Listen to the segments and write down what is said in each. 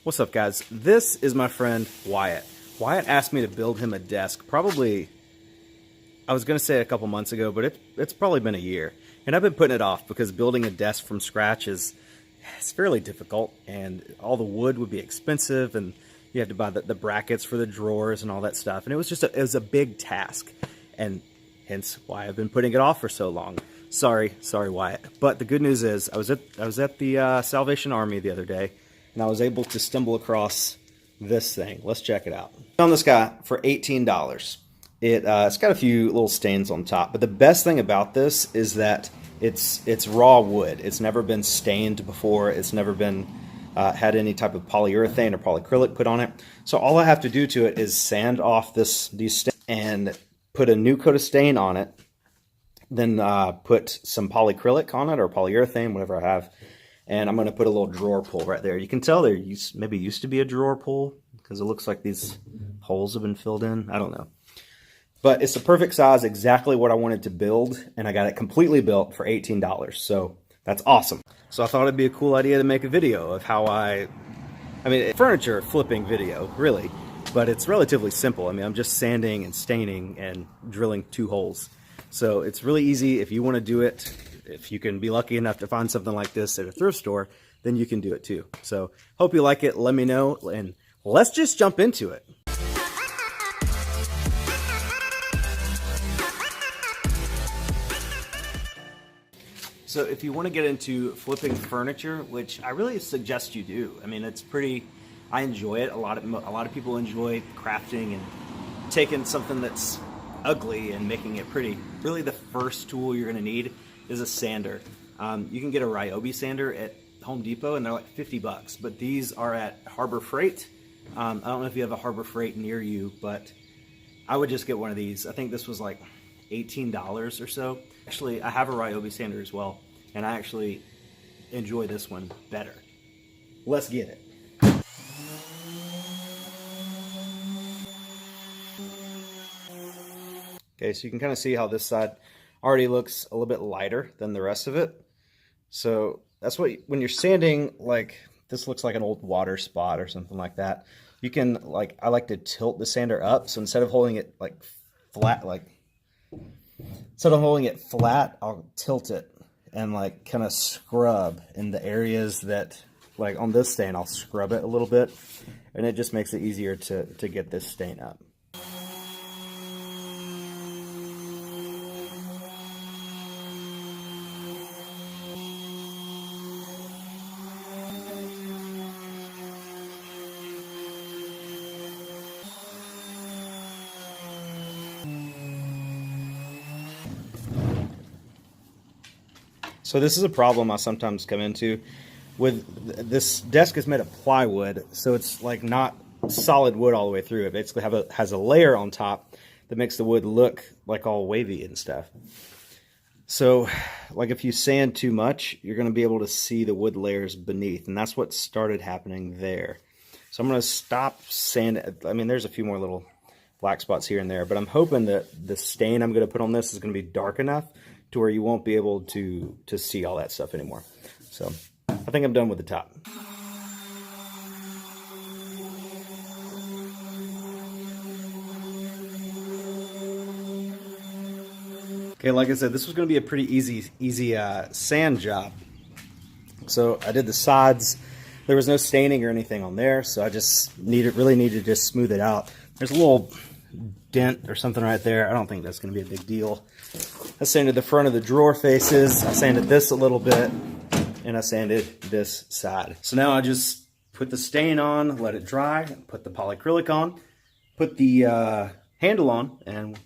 What's up, guys? This is my friend Wyatt. Wyatt asked me to build him a desk probably, I was going to say a couple months ago, but it's probably been a year. And I've been putting it off because building a desk from scratch it's fairly difficult, and all the wood would be expensive, and you have to buy the brackets for the drawers and all that stuff. And it was a big task, and hence why I've been putting it off for so long. Sorry, Wyatt. But the good news is I was at the Salvation Army the other day, and I was able to stumble across this thing. Let's check it out. I found this guy for $18. It's got a few little stains on top, but the best thing about this is that it's raw wood. It's never been stained before. It's never been had any type of polyurethane or polyacrylic put on it. So all I have to do to it is sand off these stains and put a new coat of stain on it. Then put some polyacrylic on it or polyurethane, whatever I have. And I'm going to put a little drawer pull right there. You can tell there maybe used to be a drawer pull because it looks like these holes have been filled in. I don't know. But it's the perfect size, exactly what I wanted to build. And I got it completely built for $18. So that's awesome. So I thought it'd be a cool idea to make a video of how I mean, furniture flipping video, really. But it's relatively simple. I mean, I'm just sanding and staining and drilling 2 holes. So it's really easy. If you want to do it, if you can be lucky enough to find something like this at a thrift store, then you can do it too. So hope you like it. Let me know, and let's just jump into it. So if you want to get into flipping furniture, which I really suggest you do. I mean, I enjoy it. A lot of people enjoy crafting and taking something that's ugly and making it pretty. Really, the first tool you're going to need is a sander. You can get a Ryobi sander at Home Depot, and they're like $50, but these are at Harbor Freight. I don't know if you have a Harbor Freight near you, but I would just get one of these. I think this was like $18 or so. Actually, I have a Ryobi sander as well, and I actually enjoy this one better. Let's get it. Okay, so you can kind of see how this side already looks a little bit lighter than the rest of it. So that's when you're sanding, like this looks like an old water spot or something like that. You can, I like to tilt the sander up. So instead of holding it flat, I'll tilt it and kind of scrub in the areas that, on this stain, I'll scrub it a little bit, and it just makes it easier to get this stain up. So this is a problem I sometimes come into with this desk. Is made of plywood, so it's not solid wood all the way through. It basically has a layer on top that makes the wood look all wavy and stuff. So if you sand too much, you're going to be able to see the wood layers beneath, and that's what started happening there. So I'm going to stop sanding. I mean, there's a few more little black spots here and there, but I'm hoping that the stain I'm going to put on this is going to be dark enough to where you won't be able to see all that stuff anymore. So I think I'm done with the top. Okay, like I said, this was going to be a pretty easy sand job. So I did the sides. There was no staining or anything on there, so I just really needed to just smooth it out. There's a little dent or something right there. I don't think that's going to be a big deal. I sanded the front of the drawer faces. I sanded this a little bit, and I sanded this side. So now I just put the stain on, let it dry, put the polyacrylic on, put the handle on, and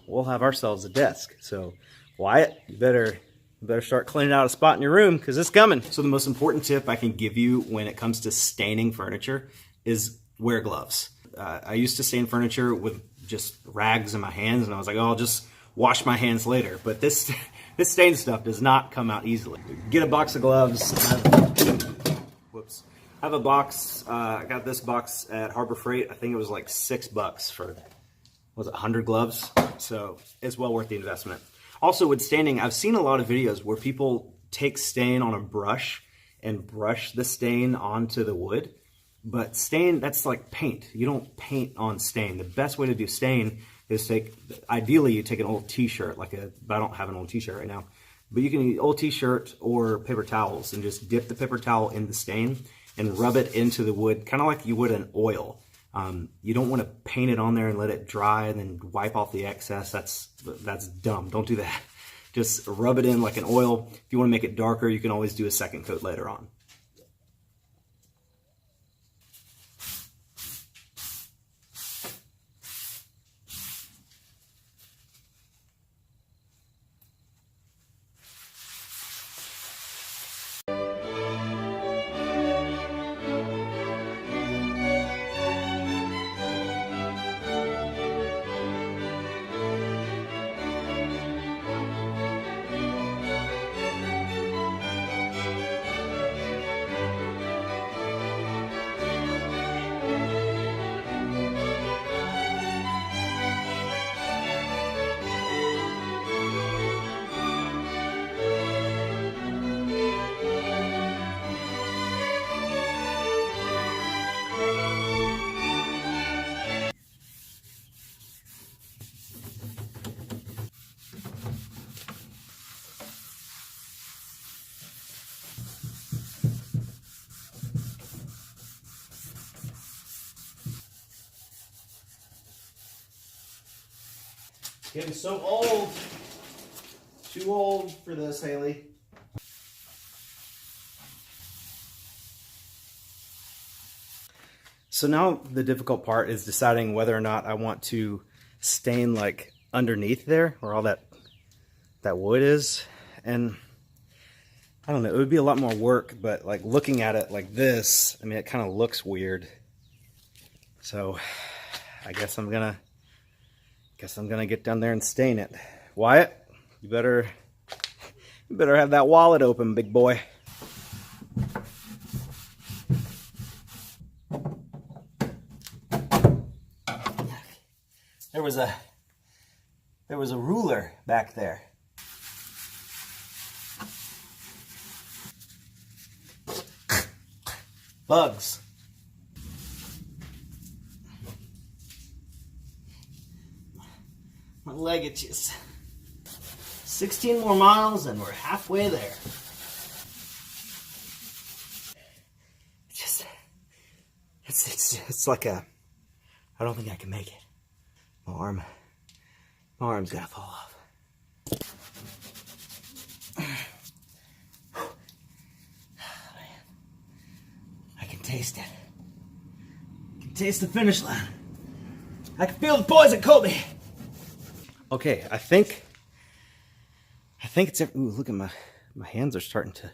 we'll have ourselves a desk. So Wyatt, you better start cleaning out a spot in your room, because it's coming. So the most important tip I can give you when it comes to staining furniture is wear gloves. I used to stain furniture with just rags in my hands, and I was like, oh, I'll just wash my hands later. But this stain stuff does not come out easily. Get a box of gloves. Whoops. I have a box. I got this box at Harbor Freight. I think it was like $6 for, was it 100 gloves? So it's well worth the investment. Also with staining, I've seen a lot of videos where people take stain on a brush and brush the stain onto the wood. But stain, that's like paint. You don't paint on stain. The best way to do stain is ideally you take an old t-shirt, but I don't have an old t-shirt right now, but you can use old t-shirt or paper towels and just dip the paper towel in the stain and rub it into the wood, kind of like you would an oil. You don't want to paint it on there and let it dry and then wipe off the excess. That's dumb. Don't do that. Just rub it in like an oil. If you want to make it darker, you can always do a second coat later on. Getting so old. Too old for this, Haley. So now the difficult part is deciding whether or not I want to stain like underneath there where all that wood is. And I don't know, it would be a lot more work, but like looking at it like this, I mean, it kind of looks weird. So I guess I'm gonna get down there and stain it. Wyatt, you better have that wallet open, big boy. There was a ruler back there. Bugs. My leg itches. 16 more miles and we're halfway there. It's like I don't think I can make it. My arm's gonna fall off. Man, I can taste it. I can taste the finish line. I can feel the poison Kobe. Okay, I think it's, ooh, look at my hands are starting to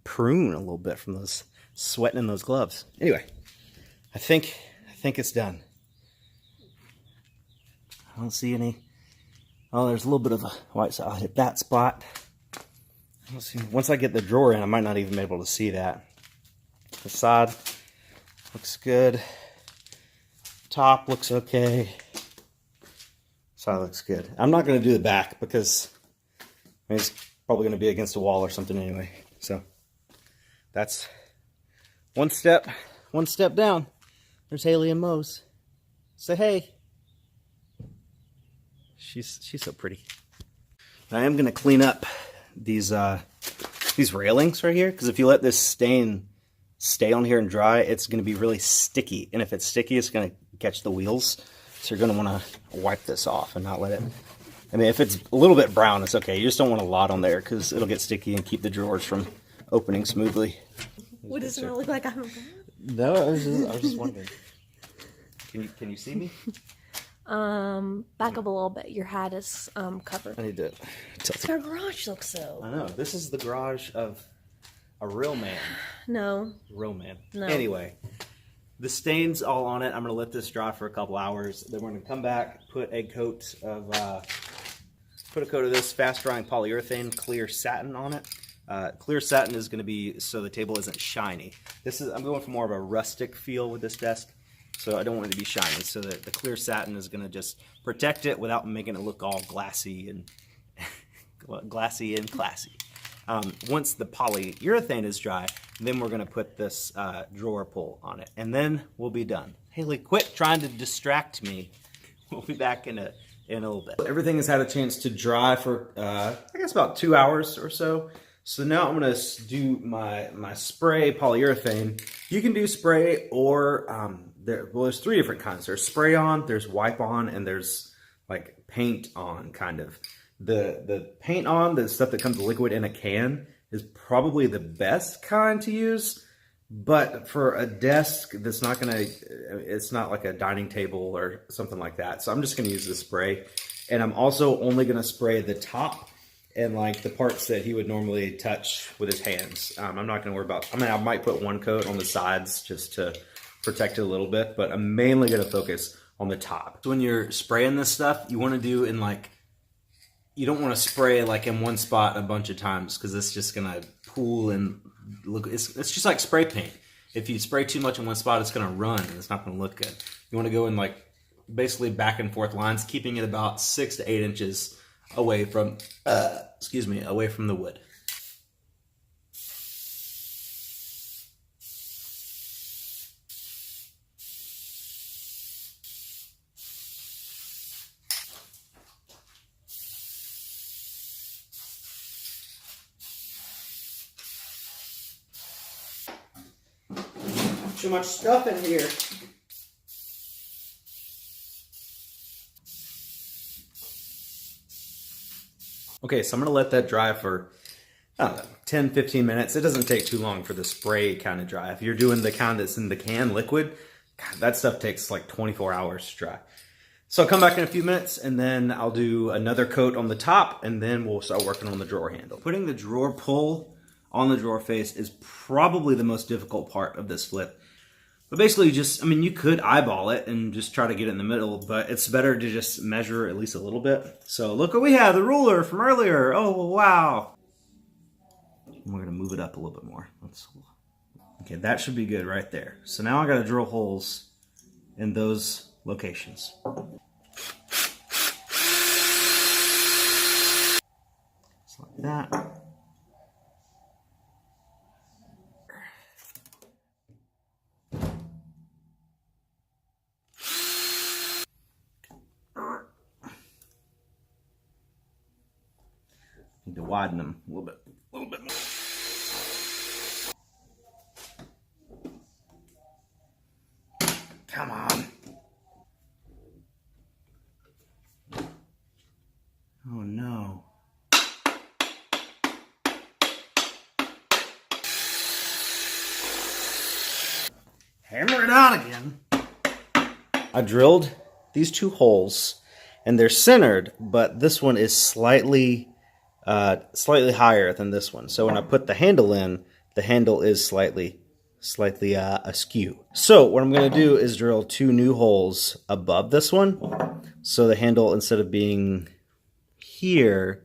prune a little bit from those sweating in those gloves. Anyway, I think it's done. I don't see any. Oh, there's a little bit of a white, so I'll hit that spot. I don't see, once I get the drawer in, I might not even be able to see that. The side looks good. Top looks okay. Side looks good. I'm not going to do the back because it's probably going to be against a wall or something anyway. So that's one step down. There's Haley and Mose. Say hey. She's so pretty. I am going to clean up these railings right here, because if you let this stain stay on here and dry, it's going to be really sticky. And if it's sticky, it's going to catch the wheels. So you're going to want to wipe this off and not let it. I mean, if it's a little bit brown, it's okay. You just don't want a lot on there because it'll get sticky and keep the drawers from opening smoothly. What does it look like? I'm brown? No, I was just wondering. Can you see me? Back up a little bit. Your hat is covered. I need to tilt it. Our garage looks so. I know. This is the garage of a real man. No. Real man. No. Anyway, the stain's all on it. I'm going to let this dry for a couple hours. Then we're going to come back, put a coat of this fast drying polyurethane clear satin on it. Clear satin is going to be so the table isn't shiny. I'm going for more of a rustic feel with this desk. So I don't want it to be shiny, so that the clear satin is going to just protect it without making it look all glassy and classy. Once the polyurethane is dry, then we're gonna put this drawer pull on it, and then we'll be done. Haley, quit trying to distract me. We'll be back in a little bit. Everything has had a chance to dry for, I guess about 2 hours or so. So now I'm gonna do my spray polyurethane. You can do spray or, there's 3 different kinds. There's spray on, there's wipe on, and there's like paint on kind of. The paint on, the stuff that comes liquid in a can, is probably the best kind to use. But for a desk that's not gonna, it's not like a dining table or something like that. So I'm just gonna use the spray. And I'm also only gonna spray the top and like the parts that he would normally touch with his hands. I'm not gonna worry about, I mean, I might put 1 coat on the sides just to protect it a little bit, but I'm mainly gonna focus on the top. So when you're spraying this stuff, you wanna do in like, you don't wanna spray like in one spot a bunch of times because it's just gonna pool and look, it's just like spray paint. If you spray too much in one spot, it's gonna run and it's not gonna look good. You wanna go in like basically back and forth lines, keeping it about 6 to 8 inches away from, away from the wood. Too much stuff in here. Okay, so I'm gonna let that dry for, I don't know, 10, 15 minutes. It doesn't take too long for the spray kind of dry. If you're doing the kind that's in the can liquid, God, that stuff takes like 24 hours to dry. So I'll come back in a few minutes and then I'll do another coat on the top and then we'll start working on the drawer handle. Putting the drawer pull on the drawer face is probably the most difficult part of this flip. But basically just, I mean, you could eyeball it and just try to get it in the middle, but it's better to just measure at least a little bit. So look what we have, the ruler from earlier. Oh, wow. And we're gonna move it up a little bit more. Okay, that should be good right there. So now I gotta drill holes in those locations. Just like that. Need to widen them a little bit more. Come on. Oh no. Hammer it on again. I drilled these 2 holes and they're centered, but this one is slightly higher than this one. So when I put the handle in, the handle is slightly askew. So what I'm going to do is drill 2 new holes above this one. So the handle, instead of being here,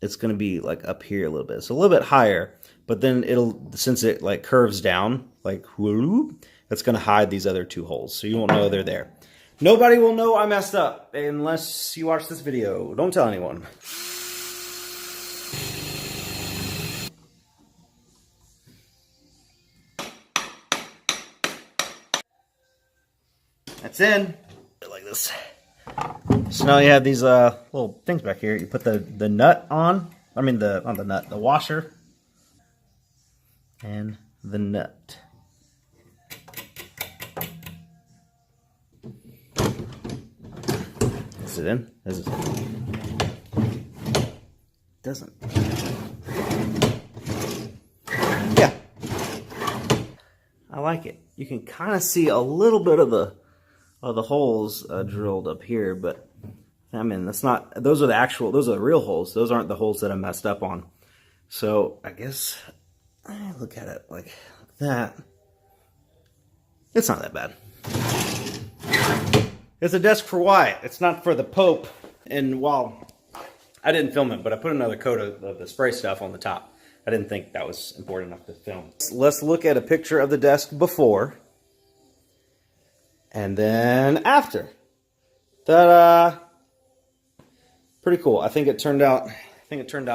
it's going to be like up here a little bit. So a little bit higher, but then it'll, since it like curves down, like whoop, it's going to hide these other 2 holes. So you won't know they're there. Nobody will know I messed up unless you watch this video. Don't tell anyone. That's in. Like this. So now you have these little things back here. You put the nut on. I mean not the nut, the washer. And the nut. Is it in? Is it? Doesn't. Yeah. I like it. You can kind of see a little bit of the holes drilled up here, but I mean, that's not, those are the real holes. Those aren't the holes that I messed up on. So I guess, look at it like that. It's not that bad. It's a desk for Wyatt. It's not for the Pope. And while I didn't film it, but I put another coat of the spray stuff on the top. I didn't think that was important enough to film. Let's look at a picture of the desk before. And then after. Ta-da! Pretty cool. I think it turned out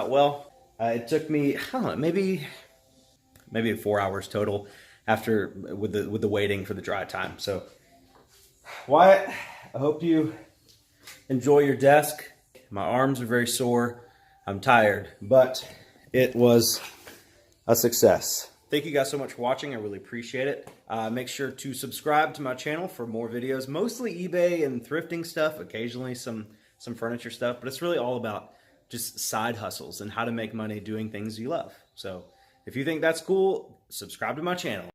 well. It took me, I don't know, maybe 4 hours total after with the waiting for the dry time. So Wyatt, I hope you enjoy your desk. My arms are very sore. I'm tired, but it was a success. Thank you guys so much for watching. I really appreciate it. Make sure to subscribe to my channel for more videos, mostly eBay and thrifting stuff, occasionally some furniture stuff, but it's really all about just side hustles and how to make money doing things you love. So if you think that's cool, subscribe to my channel.